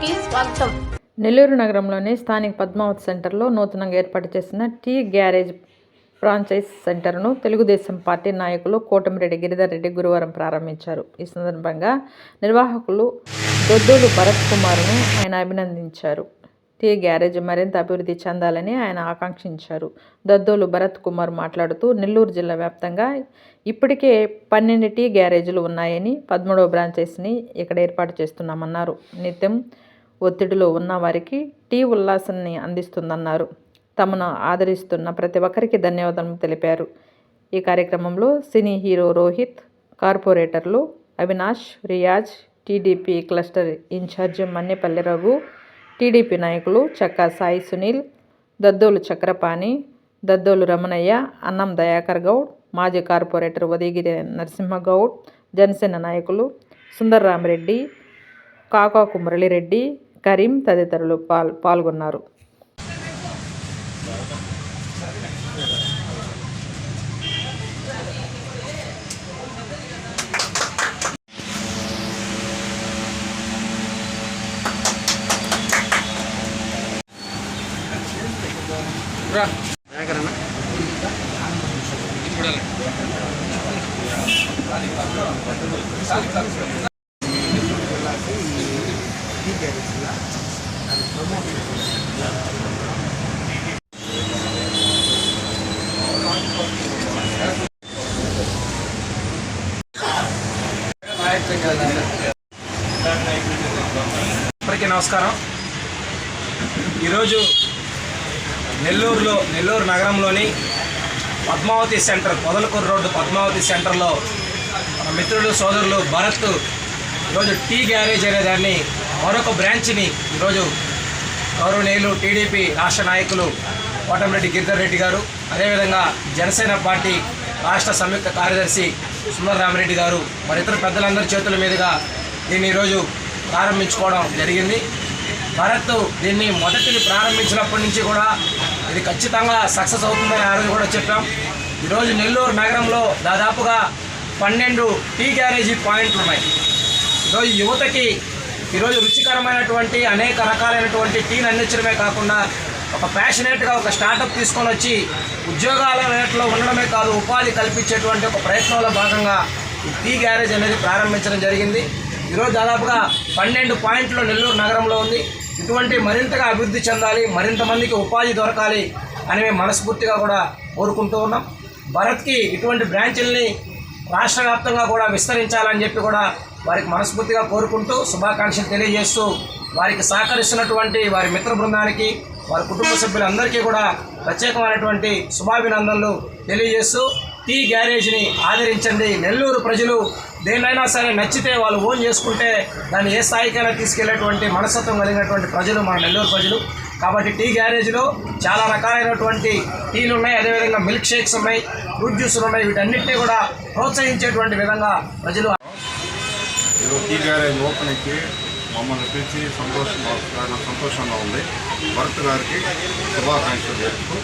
న్యూస్కి స్వాగతం. నెల్లూరు నగరంలోని స్థానిక పద్మావతి సెంటర్లో నూతనంగా ఏర్పాటు చేసిన టీ గ్యారేజ్ ఫ్రాంచైజ్ సెంటర్ను తెలుగుదేశం పార్టీ నాయకులు కోటమిరెడ్డి గిరిధర్ రెడ్డి గురువారం ప్రారంభించారు. ఈ సందర్భంగా నిర్వాహకులు దొద్దోలు భరత్ కుమార్ను ఆయన అభినందించారు. టీ గ్యారేజ్ మరింత అభివృద్ధి చెందాలని ఆయన ఆకాంక్షించారు. దద్దోలు భరత్ కుమార్ మాట్లాడుతూ నెల్లూరు జిల్లా వ్యాప్తంగా ఇప్పటికే 12 టీ గ్యారేజీలు ఉన్నాయని 13వ బ్రాంచైజ్ని ఇక్కడ ఏర్పాటు చేస్తున్నామన్నారు. నిత్యం ఒత్తిడిలో ఉన్న వారికి టీ ఉల్లాసాన్ని అందిస్తుందన్నారు. తమను ఆదరిస్తున్న ప్రతి ఒక్కరికి ధన్యవాదాలు తెలిపారు. ఈ కార్యక్రమంలో సినీ హీరో రోహిత్, కార్పొరేటర్లు Avinash, Riyaz, TDP cluster in charge Mannepalli Raghu, TDP నాయకులు చక్కా సాయి సునీల్, దద్దోలు చక్రపాణి, దద్దోలు రమణయ్య, అన్నం దయాకర్ గౌడ్, మాజీ కార్పొరేటర్ ఉదయగిరి నరసింహగౌడ్, జనసేన నాయకులు సుందర్రామిరెడ్డి, కాకాకు మురళిరెడ్డి, కరీం తదితరులు పాల్గొన్నారు. అందరికీ నమస్కారం. ఈరోజు నెల్లూరు నగరంలోని పద్మావతి సెంటర్, పొదలకూరు రోడ్డు పద్మావతి సెంటర్లో మన మిత్రులు సోదరులు భరత్ ఈరోజు టీ గ్యారేజ్ అనే దాన్ని మరొక బ్రాంచ్ని ఈరోజు గౌరవనీయులు టీడీపీ రాష్ట్ర నాయకులు కోటమిరెడ్డి గిరిధర్ రెడ్డి గారు, అదేవిధంగా జనసేన పార్టీ రాష్ట్ర సంయుక్త కార్యదర్శి సుందర్రామిరెడ్డి గారు మరి ఇతర పెద్దలందరి చేతుల మీదుగా దీన్ని ఈరోజు ప్రారంభించుకోవడం జరిగింది. భరత్ దీన్ని మొదటిని ప్రారంభించినప్పటి నుంచి కూడా ఇది ఖచ్చితంగా సక్సెస్ అవుతుందని ఆ రోజు కూడా చెప్పాం. ఈరోజు నెల్లూరు నగరంలో దాదాపుగా 12 టీ గ్యారేజీ పాయింట్లు ఉన్నాయి. ఈరోజు యువతకి ఈరోజు రుచికరమైనటువంటి అనేక రకాలైనటువంటి టీని అందించడమే కాకుండా ఒక ప్యాషనేట్గా ఒక స్టార్టప్ తీసుకొని వచ్చి ఉద్యోగాల రేట్లో ఉండడమే కాదు, ఉపాధి కల్పించేటువంటి ఒక ప్రయత్నంలో భాగంగా ఈ టీ గ్యారేజ్ అనేది ప్రారంభించడం జరిగింది. ఈరోజు దాదాపుగా 12 పాయింట్లు నెల్లూరు నగరంలో ఉంది. ఇటువంటి మరింతగా అభివృద్ధి చెందాలి, మరింత మందికి ఉపాధి దొరకాలి అని మేము మనస్ఫూర్తిగా కూడా కోరుకుంటూ ఉన్నాం. భరత్కి ఇటువంటి బ్రాంచుల్ని రాష్ట్ర వ్యాప్తంగా కూడా విస్తరించాలని చెప్పి కూడా వారికి మనస్ఫూర్తిగా కోరుకుంటూ శుభాకాంక్షలు తెలియజేస్తూ వారికి సహకరిస్తున్నటువంటి వారి మిత్ర బృందానికి, వారి కుటుంబ సభ్యులందరికీ కూడా ప్రత్యేకమైనటువంటి శుభాభినందనలు తెలియజేస్తూ టీ గ్యారేజ్ని ఆదరించండి. నెల్లూరు ప్రజలు దేన్నైనా సరే నచ్చితే వాళ్ళు ఓన్ చేసుకుంటే దాన్ని ఏ స్థాయికైనా తీసుకెళ్లేటువంటి మనస్తత్వం కలిగినటువంటి ప్రజలు మన నెల్లూరు ప్రజలు. కాబట్టి టీ గ్యారేజ్లో చాలా రకాలైనటువంటి టీలు ఉన్నాయి, అదేవిధంగా మిల్క్ షేక్స్ ఉన్నాయి, ఫ్రూట్ జ్యూసులు ఉన్నాయి. వీటన్నిటినీ కూడా ప్రోత్సహించేటువంటి విధంగా ప్రజలు టీ గ్యారేజ్ ఓపెనింగ్కి మమ్మల్ని పిలిచి సంతోషంగా ఉంది. భరత్ గారికి శుభాకాంక్షలు చెప్తూ